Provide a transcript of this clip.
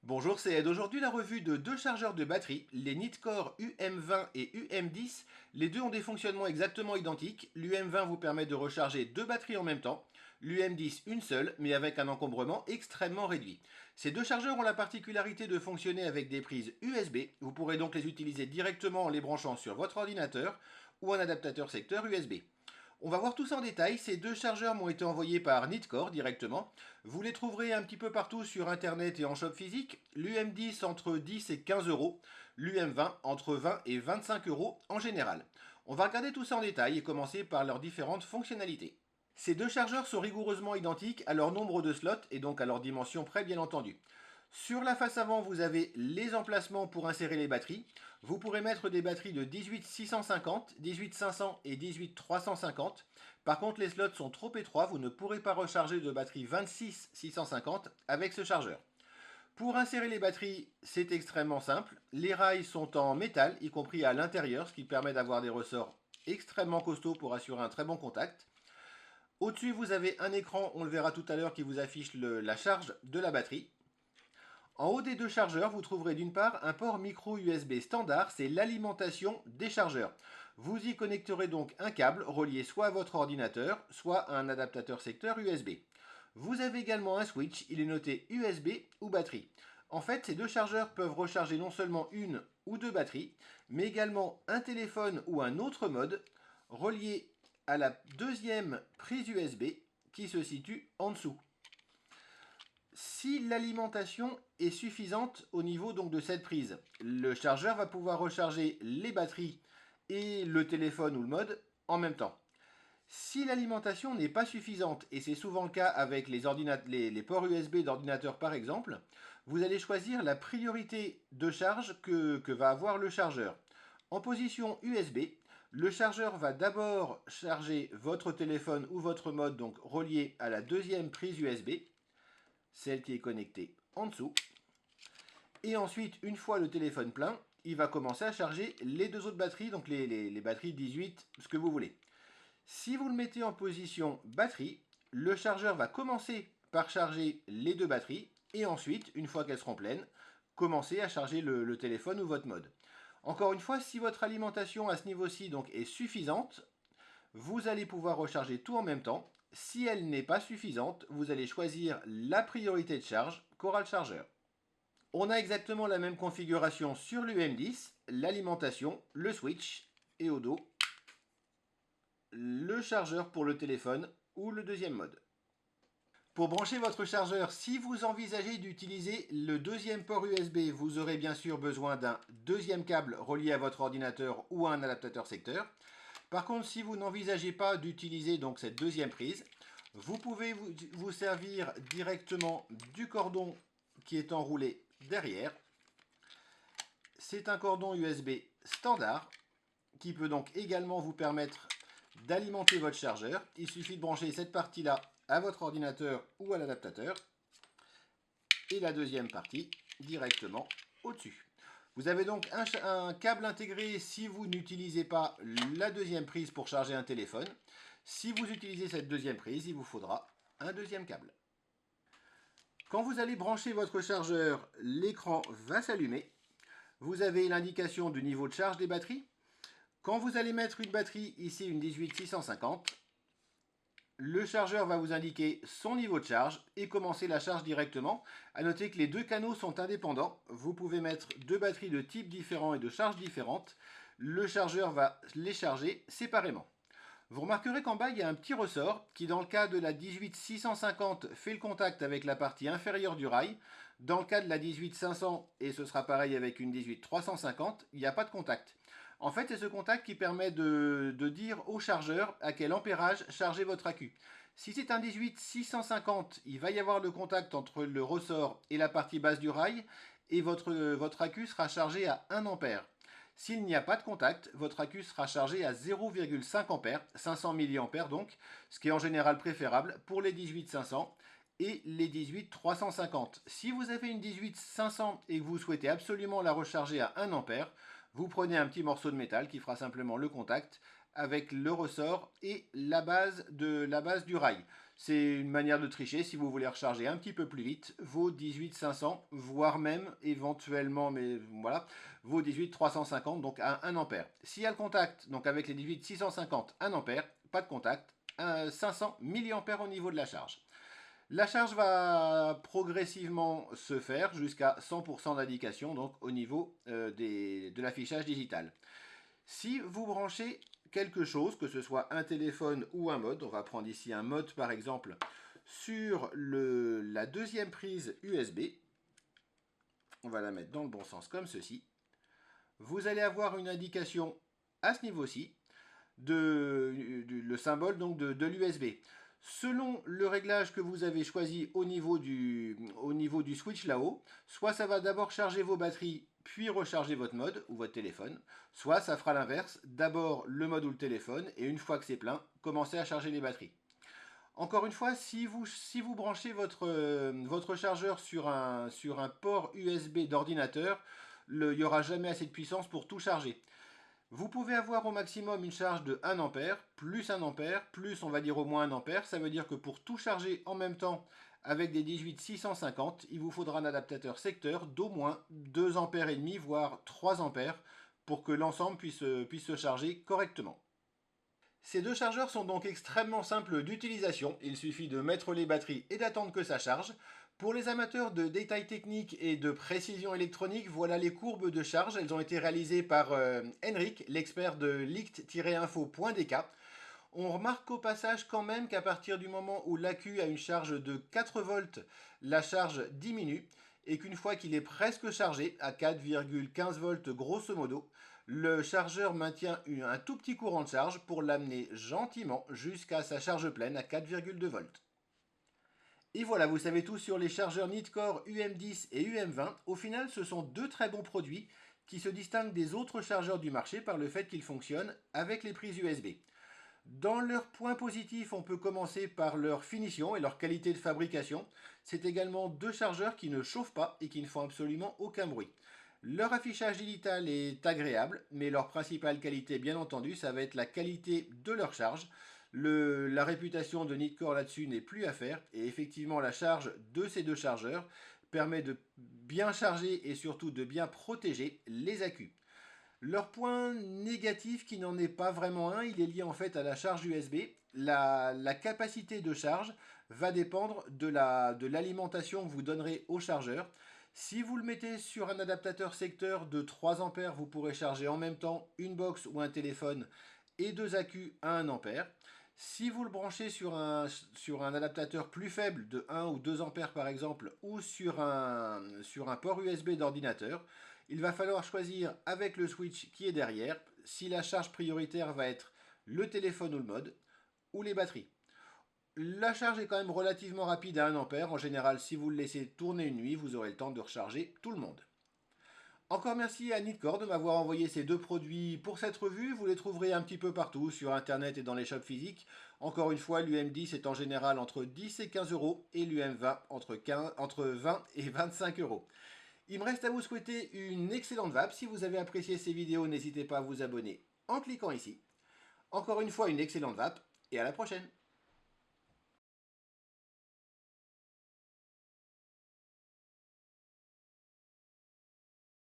Bonjour, c'est Ed. Aujourd'hui, la revue de deux chargeurs de batterie, les Nitecore UM20 et UM10. Les deux ont des fonctionnements exactement identiques. L'UM20 vous permet de recharger deux batteries en même temps. L'UM10 une seule, mais avec un encombrement extrêmement réduit. Ces deux chargeurs ont la particularité de fonctionner avec des prises USB. Vous pourrez donc les utiliser directement en les branchant sur votre ordinateur ou un adaptateur secteur USB. On va voir tout ça en détail. Ces deux chargeurs m'ont été envoyés par Nitecore directement. Vous les trouverez un petit peu partout sur internet et en shop physique. L'UM10 entre 10 et 15 euros. L'UM20 entre 20 et 25 euros en général. On va regarder tout ça en détail et commencer par leurs différentes fonctionnalités. Ces deux chargeurs sont rigoureusement identiques à leur nombre de slots et donc à leur dimension près bien entendu. Sur la face avant, vous avez les emplacements pour insérer les batteries. Vous pourrez mettre des batteries de 18 650, 18 500 et 18 350. Par contre, les slots sont trop étroits, vous ne pourrez pas recharger de batterie 26 650 avec ce chargeur. Pour insérer les batteries, c'est extrêmement simple. Les rails sont en métal, y compris à l'intérieur, ce qui permet d'avoir des ressorts extrêmement costauds pour assurer un très bon contact. Au-dessus, vous avez un écran, on le verra tout à l'heure, qui vous affiche la charge de la batterie. En haut des deux chargeurs, vous trouverez d'une part un port micro USB standard, c'est l'alimentation des chargeurs. Vous y connecterez donc un câble relié soit à votre ordinateur, soit à un adaptateur secteur USB. Vous avez également un switch, il est noté USB ou batterie. En fait, ces deux chargeurs peuvent recharger non seulement une ou deux batteries, mais également un téléphone ou un autre mode relié à la deuxième prise USB qui se situe en dessous. Si l'alimentation est suffisante au niveau donc de cette prise, le chargeur va pouvoir recharger les batteries et le téléphone ou le mode en même temps. Si l'alimentation n'est pas suffisante, et c'est souvent le cas avec les ports USB d'ordinateur par exemple, vous allez choisir la priorité de charge que va avoir le chargeur. En position USB, le chargeur va d'abord charger votre téléphone ou votre mode donc relié à la deuxième prise USB, celle qui est connectée en dessous. Et ensuite, une fois le téléphone plein, il va commencer à charger les deux autres batteries, donc les batteries 18, ce que vous voulez. Si vous le mettez en position batterie, le chargeur va commencer par charger les deux batteries et ensuite, une fois qu'elles seront pleines, commencer à charger le téléphone ou votre mode. Encore une fois, si votre alimentation à ce niveau-ci donc est suffisante, vous allez pouvoir recharger tout en même temps. Si elle n'est pas suffisante, vous allez choisir la priorité de charge qu'aura le chargeur. On a exactement la même configuration sur l'UM10, l'alimentation, le switch et au dos, le chargeur pour le téléphone ou le deuxième mode. Pour brancher votre chargeur, si vous envisagez d'utiliser le deuxième port USB, vous aurez bien sûr besoin d'un deuxième câble relié à votre ordinateur ou à un adaptateur secteur. Par contre, si vous n'envisagez pas d'utiliser donc cette deuxième prise, vous pouvez vous servir directement du cordon qui est enroulé derrière. C'est un cordon USB standard qui peut donc également vous permettre d'alimenter votre chargeur. Il suffit de brancher cette partie-là à votre ordinateur ou à l'adaptateur et la deuxième partie directement au-dessus. Vous avez donc un câble intégré si vous n'utilisez pas la deuxième prise pour charger un téléphone. Si vous utilisez cette deuxième prise, il vous faudra un deuxième câble. Quand vous allez brancher votre chargeur, l'écran va s'allumer. Vous avez l'indication du niveau de charge des batteries. Quand vous allez mettre une batterie, ici une 18650, le chargeur va vous indiquer son niveau de charge et commencer la charge directement. A noter que les deux canaux sont indépendants. Vous pouvez mettre deux batteries de types différents et de charges différentes. Le chargeur va les charger séparément. Vous remarquerez qu'en bas, il y a un petit ressort qui, dans le cas de la 18650, fait le contact avec la partie inférieure du rail. Dans le cas de la 18500, et ce sera pareil avec une 18350, il n'y a pas de contact. En fait, c'est ce contact qui permet de dire au chargeur à quel ampérage charger votre accu. Si c'est un 18650, il va y avoir le contact entre le ressort et la partie basse du rail, et votre accu sera chargé à 1 ampère. S'il n'y a pas de contact, votre accu sera chargé à 0,5 ampères, 500 mAh donc, ce qui est en général préférable pour les 18500 et les 18350. Si vous avez une 18500 et que vous souhaitez absolument la recharger à 1 ampère, vous prenez un petit morceau de métal qui fera simplement le contact avec le ressort et la base du rail. C'est une manière de tricher si vous voulez recharger un petit peu plus vite vos 18500, voire même éventuellement, mais voilà, vos 18350, donc à 1 ampère. S'il y a le contact, donc avec les 18650, 1 ampère, pas de contact, 500 milliampères au niveau de la charge. La charge va progressivement se faire jusqu'à 100% d'indication, donc au niveau de l'affichage digital. Si vous branchez quelque chose, que ce soit un téléphone ou un mode, on va prendre ici un mode par exemple, sur la deuxième prise USB, on va la mettre dans le bon sens comme ceci, vous allez avoir une indication à ce niveau-ci, le symbole donc de l'USB. Selon le réglage que vous avez choisi au niveau du switch là-haut, soit ça va d'abord charger vos batteries, puis recharger votre mode ou votre téléphone, soit ça fera l'inverse, d'abord le mode ou le téléphone, et une fois que c'est plein, commencez à charger les batteries. Encore une fois, si vous branchez votre chargeur sur un port USB d'ordinateur, il n'y aura jamais assez de puissance pour tout charger. Vous pouvez avoir au maximum une charge de 1 ampère, plus 1 ampère, plus on va dire au moins 1 ampère. Ça veut dire que pour tout charger en même temps avec des 18650, il vous faudra un adaptateur secteur d'au moins 2 ampères et demi, voire 3 ampères pour que l'ensemble puisse se charger correctement. Ces deux chargeurs sont donc extrêmement simples d'utilisation. Il suffit de mettre les batteries et d'attendre que ça charge. Pour les amateurs de détails techniques et de précision électronique, voilà les courbes de charge. Elles ont été réalisées par Henrik, l'expert de lict-info.dk. On remarque au passage quand même qu'à partir du moment où l'accu a une charge de 4 volts, la charge diminue et qu'une fois qu'il est presque chargé, à 4,15 volts grosso modo, le chargeur maintient un tout petit courant de charge pour l'amener gentiment jusqu'à sa charge pleine à 4,2 volts. Et voilà, vous savez tout sur les chargeurs Nidcore UM10 et UM20. Au final, ce sont deux très bons produits qui se distinguent des autres chargeurs du marché par le fait qu'ils fonctionnent avec les prises USB. Dans leurs points positifs, on peut commencer par leur finition et leur qualité de fabrication. C'est également deux chargeurs qui ne chauffent pas et qui ne font absolument aucun bruit. Leur affichage digital est agréable, mais leur principale qualité, bien entendu, ça va être la qualité de leur charge. La réputation de Nidcore là-dessus n'est plus à faire, et effectivement la charge de ces deux chargeurs permet de bien charger et surtout de bien protéger les accus. Leur point négatif, qui n'en est pas vraiment un, il est lié en fait à la charge USB. La capacité de charge va dépendre de l'alimentation que vous donnerez au chargeur. Si vous le mettez sur un adaptateur secteur de 3 ampères, vous pourrez charger en même temps une box ou un téléphone et deux accus à 1 ampère. Si vous le branchez sur un adaptateur plus faible de 1 ou 2 ampères par exemple, ou sur un port USB d'ordinateur, il va falloir choisir avec le switch qui est derrière si la charge prioritaire va être le téléphone ou le mode, ou les batteries. La charge est quand même relativement rapide à 1 ampère. En général, si vous le laissez tourner une nuit, vous aurez le temps de recharger tout le monde. Encore merci à Nidcore de m'avoir envoyé ces deux produits pour cette revue. Vous les trouverez un petit peu partout, sur internet et dans les shops physiques. Encore une fois, l'UM10 est en général entre 10 et 15 euros et l'UM20 entre 20 et 25 euros. Il me reste à vous souhaiter une excellente vape. Si vous avez apprécié ces vidéos, n'hésitez pas à vous abonner en cliquant ici. Encore une fois, une excellente vape et à la prochaine.